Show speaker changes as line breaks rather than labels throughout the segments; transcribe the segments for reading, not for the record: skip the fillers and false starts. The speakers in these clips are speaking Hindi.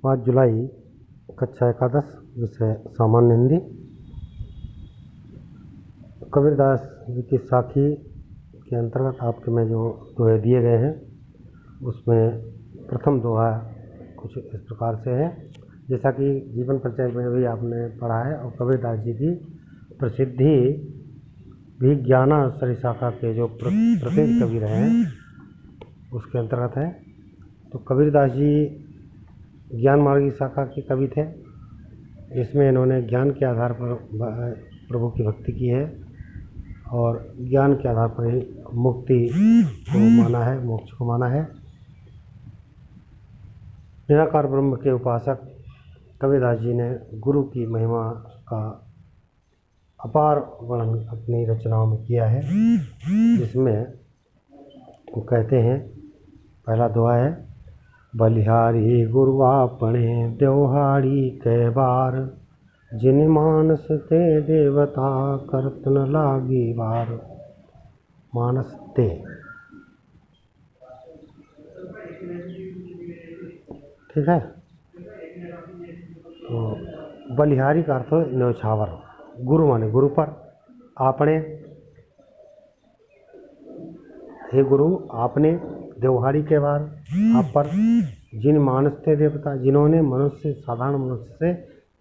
5 जुलाई, कक्षा एकादश, विषय सामान्य हिंदी। कबीरदास जी की साखी के अंतर्गत आपके में जो दोहे दिए गए हैं, उसमें प्रथम दोहा कुछ इस प्रकार से है, जैसा कि जीवन परिचय में भी आपने पढ़ा है। और कबीरदास जी की प्रसिद्धि भी ज्ञानाश्रय शाखा के जो प्रसिद्ध कबीर हैं उसके अंतर्गत है। तो कबीरदास जी ज्ञान मार्गी शाखा के कवि थे, जिसमें इन्होंने ज्ञान के आधार पर प्रभु की भक्ति की है और ज्ञान के आधार पर ही मुक्ति को माना है, मोक्ष को माना है। निराकार ब्रह्म के उपासक कबीरदास जी ने गुरु की महिमा का अपार वर्णन अपनी रचनाओं में किया है, जिसमें वो कहते हैं, पहला दोहा है, बलिहारी गुरु आपने देवहाड़ी के बार, जिन मानस ते देवता करत न लागी बार। मानस ते, ठीक है। तो बलिहारी का अर्थ न्यौछावर, गुरु माने गुरु पर, आपने, हे गुरु आपने, देवहाड़ी के बार, आप पर, जिन मानस थे देवता, जिन्होंने मनुष्य, साधारण मनुष्य से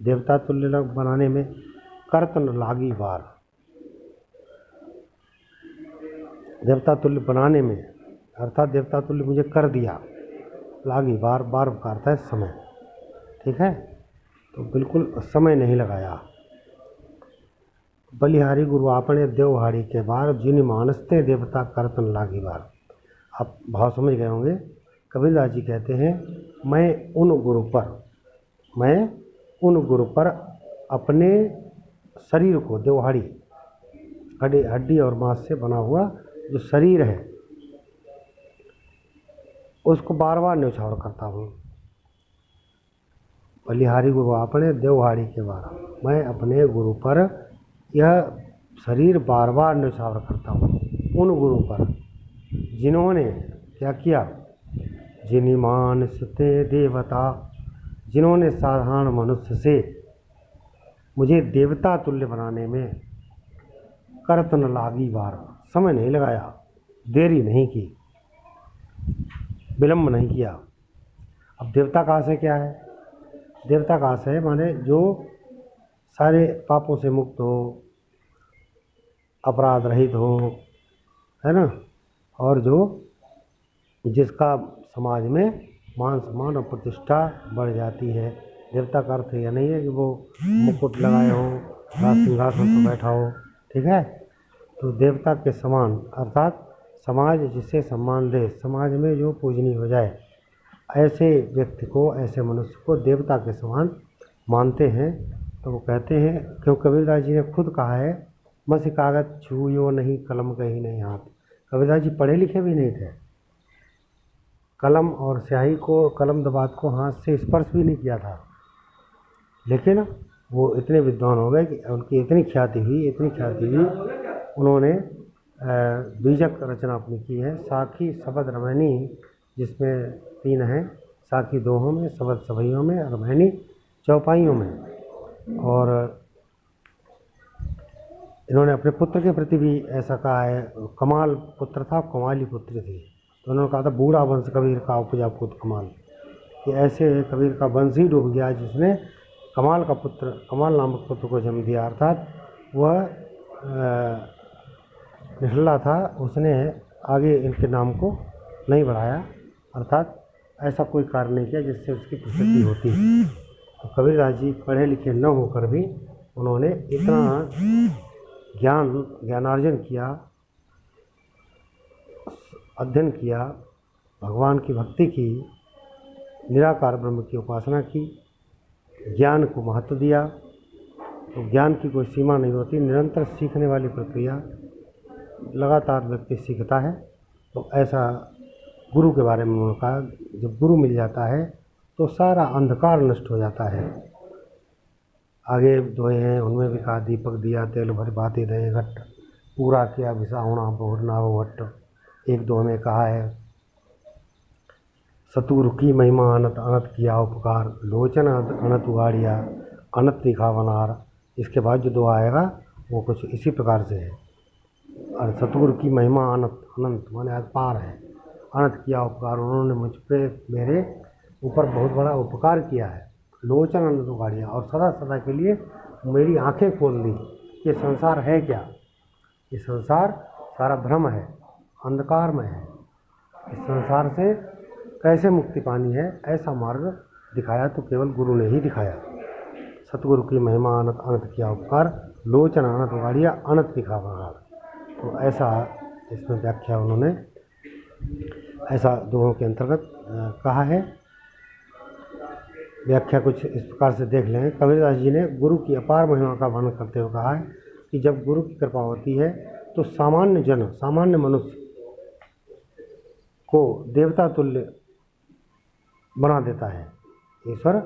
देवता तुल्य बनाने में करत न लागी बार, देवता तुल्य बनाने में अर्थात देवता तुल्य मुझे कर दिया, लागी बार, बार का अर्थ है समय, ठीक है। तो बिल्कुल समय नहीं लगाया। बलिहारी गुरु आपने देवहाड़ी के बार, जिन मानसते देवता करतन लागी बार। आप भाव समझ गए होंगे। कबीरदास जी कहते हैं, मैं उन गुरु पर अपने शरीर को, देवहाड़ी हड्डी और मांस से बना हुआ जो शरीर है, उसको बार बार न्यौछावर करता हूँ। बलिहारी गुरु आपने देवहाड़ी के बार, मैं अपने गुरु पर यह शरीर बार बार न्यौछावर करता हूँ, उन गुरु पर जिन्होंने क्या किया, जिनि मानस ते देवता, जिन्होंने साधारण मनुष्य से मुझे देवता तुल्य बनाने में करत न लागी बार, समय नहीं लगाया, देरी नहीं की, विलम्ब नहीं किया। अब देवता का आशय क्या है? देवता का आशय माने जो सारे पापों से मुक्त हो, अपराध रहित हो, है ना, और जो जिसका समाज में मान सम्मान और प्रतिष्ठा बढ़ जाती है। देवता का अर्थ यह नहीं है कि वो मुकुट लगाए हो, राज सिंहासन पर बैठा हो, ठीक है। तो देवता के समान अर्थात समाज जिसे सम्मान दे, समाज में जो पूजनीय हो जाए, ऐसे व्यक्ति को, ऐसे मनुष्य को देवता के समान मानते हैं। तो वो कहते हैं, क्यों कबीरदास जी ने खुद कहा है, मसी कागज छूयो नहीं, कलम कहीं नहीं हाथ। कबीरदास जी पढ़े लिखे भी नहीं थे, कलम और स्याही को, कलम दबात को हाथ से स्पर्श भी नहीं किया था, लेकिन वो इतने विद्वान हो गए कि उनकी इतनी ख्याति हुई, उन्होंने बीजक रचना अपनी की है। साखी शबद रामायणी, जिसमें 3 हैं, साखी दोहों में, शबद सभइयों में, रामायणी चौपाइयों में। और इन्होंने अपने पुत्र के प्रति भी ऐसा कहा है, कमाल पुत्र था, कमाली पुत्री थी, तो उन्होंने कहा था, बूढ़ा वंश कबीर का उपजा पुत्र कमाल, कि ऐसे कबीर का वंश ही डूब गया जिसने कमाल का पुत्र, कमाल नामक पुत्र को जन्म दिया। अर्थात वह निठल्ला था, उसने आगे इनके नाम को नहीं बढ़ाया, अर्थात ऐसा कोई कार्य नहीं किया जिससे उसकी प्रसिद्धि होती। तो कबीरदास जी पढ़े लिखे न होकर भी उन्होंने इतना ज्ञानार्जन किया, अध्ययन किया, भगवान की भक्ति की, निराकार ब्रह्म की उपासना की, ज्ञान को महत्व दिया। तो ज्ञान की कोई सीमा नहीं होती, निरंतर सीखने वाली प्रक्रिया, लगातार व्यक्ति सीखता है। तो ऐसा गुरु के बारे में उन्होंने कहा, जब गुरु मिल जाता है तो सारा अंधकार नष्ट हो जाता है। आगे दोहे हैं, उनमें भी कहा, दीपक दिया तेल भर बाती दे घट, पूरा किया विसाहुणा बहुरना वो भट्ट। एक दोहे में कहा है, सतगुरु की महिमा अनंत अनंत किया उपकार, लोचन अनंत उगाड़िया अनंत दिखावनार। इसके बाद जो दुआ आएगा वो कुछ इसी प्रकार से है। और सतगुरु की महिमा अनंत अनंत माने अपार है। अनंत किया उपकार, उन्होंने मुझ पे मेरे ऊपर बहुत बड़ा उपकार किया है। लोचन अनंत उगाड़िया, और सदा सदा के लिए मेरी आंखें खोल दी कि संसार है क्या, ये संसार सारा भ्रम है, अंधकार में है, इस संसार से कैसे मुक्ति पानी है, ऐसा मार्ग दिखाया तो केवल गुरु ने ही दिखाया। सतगुरु की महिमा अनंत अनंत किया उपकार, लोचन अनंत उगाड़िया अनंत दिखावनार। तो ऐसा इसमें व्याख्या उन्होंने ऐसा दोहों के अंतर्गत कहा है। व्याख्या कुछ इस प्रकार से देख लें। कबीरदास जी ने गुरु की अपार महिमा का वर्णन करते हुए कहा है कि जब गुरु की कृपा होती है तो सामान्य जन, सामान्य मनुष्य को देवता तुल्य बना देता है। ईश्वर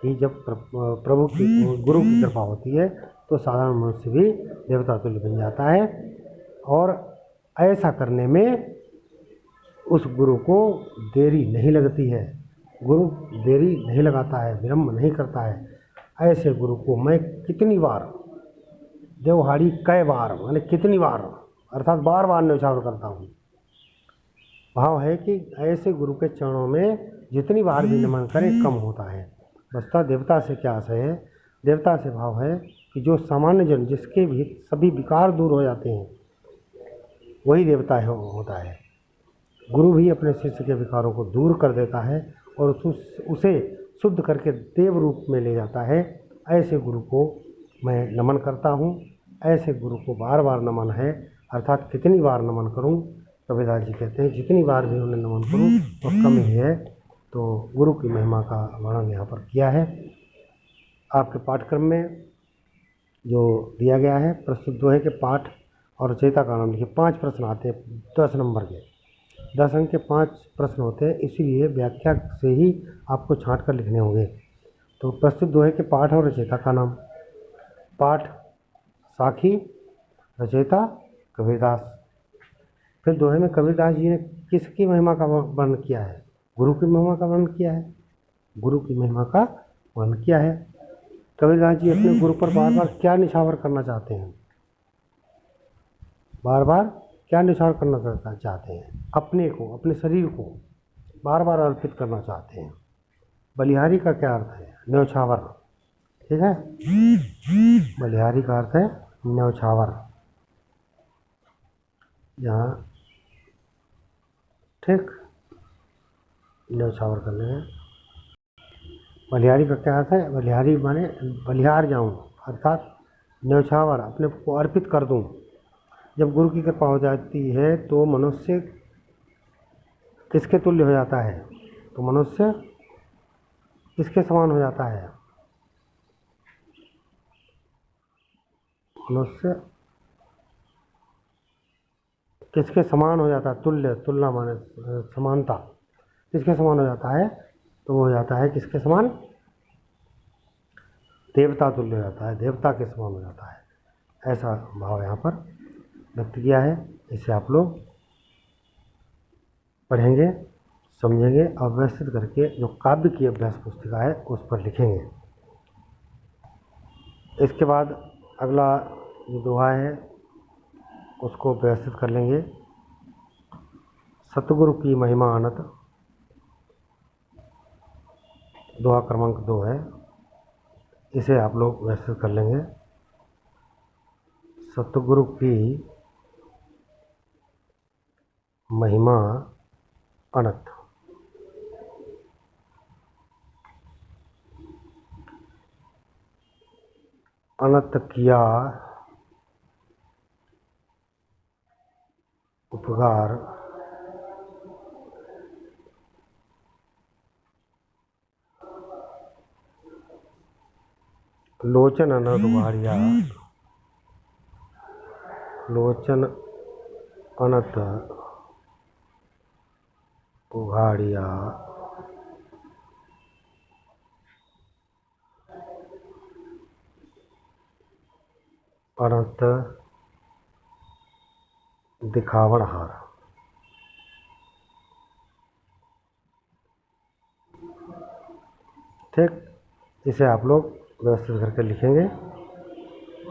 की जब प्रभु की गुरु की कृपा होती है तो साधारण मनुष्य भी देवता तुल्य बन जाता है। और ऐसा करने में उस गुरु को देरी नहीं लगती है, गुरु देरी नहीं लगाता है, विलम्ब नहीं करता है। ऐसे गुरु को मैं कितनी बार, देवहाड़ी कई बार माने कितनी बार, अर्थात बार बार न्यौछावर करता हूँ। भाव है कि ऐसे गुरु के चरणों में जितनी बार भी नमन करें कम होता है। बसता देवता से क्या आशय है, देवता से भाव है कि जो सामान्य जन, जिसके भी सभी विकार दूर हो जाते हैं, वही देवता होता है। गुरु भी अपने शिष्य के विकारों को दूर कर देता है और उसे शुद्ध करके देव रूप में ले जाता है। ऐसे गुरु को मैं नमन करता हूँ। ऐसे गुरु को बार बार नमन है, अर्थात कितनी बार नमन करूँ। कबीरदास जी कहते हैं जितनी बार भी उन्हें नमन करूँ तो कम ही है। तो गुरु की महिमा का वर्णन यहाँ पर किया है। आपके पाठ्यक्रम में जो दिया गया है, प्रस्तुत दोहे के पाठ और रचयिता का नाम लिखिए। 5 प्रश्न आते हैं 10 नंबर के, 10 अंक के 5 प्रश्न होते हैं, इसीलिए व्याख्या से ही आपको छांट कर लिखने होंगे। तो प्रस्तुत दोहे के पाठ और रचयिता का नाम। पाठ साखी, रचयिता कबीरदास। फिर दोहे में कबीरदास जी ने किसकी महिमा का वर्णन किया है, गुरु की महिमा का वर्णन किया है, गुरु की महिमा का वर्णन किया है। कबीरदास जी अपने गुरु पर बार बार क्या निछावर करना चाहते हैं, बार बार क्या निछावर करना चाहते हैं, अपने को, अपने शरीर को बार बार अर्पित करना चाहते हैं। बलिहारी का क्या अर्थ है, न्यौछावर, ठीक है। बलिहारी का अर्थ है न्यौछावर, यहाँ ठीक न्यौछावर कर लेंगे। बलिहारी का क्या अर्थ है, बलिहारी माने बलिहार जाऊँ, अर्थात न्यौछावर, अपने को अर्पित कर दूँ। जब गुरु की कृपा हो जाती है तो मनुष्य किसके तुल्य हो जाता है, तो मनुष्य किसके समान हो जाता है, मनुष्य किसके समान हो जाता है, तुल्य, तुलना माने समानता, किसके समान हो जाता है, तो वो हो जाता है किसके समान, देवता तुल्य हो जाता है, देवता के समान हो जाता है। ऐसा भाव यहाँ पर व्यक्त किया है। इसे आप लोग पढ़ेंगे, समझेंगे और व्यवस्थित करके जो काव्य की अभ्यास पुस्तिका है उस पर लिखेंगे। इसके बाद अगला जो दोहा है उसको व्यवस्थित कर लेंगे। सतगुरु की महिमा अनंत, दोहा क्रमांक 2 है, इसे आप लोग व्यवस्थित कर लेंगे। सतगुरु की महिमा अनंत, अनंत किया उपकार, लोचन अनंत उघाड़िया, लोचन अनंत उघाड़िया अनंत दिखावनहार। ठीक, इसे आप लोग व्यवस्थित करके लिखेंगे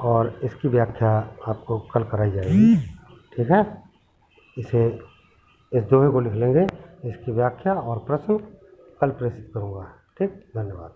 और इसकी व्याख्या आपको कल कराई जाएगी। ठीक है, इसे इस दोहे को लिख लेंगे, इसकी व्याख्या और प्रश्न कल प्रेषित करूँगा। ठीक, धन्यवाद।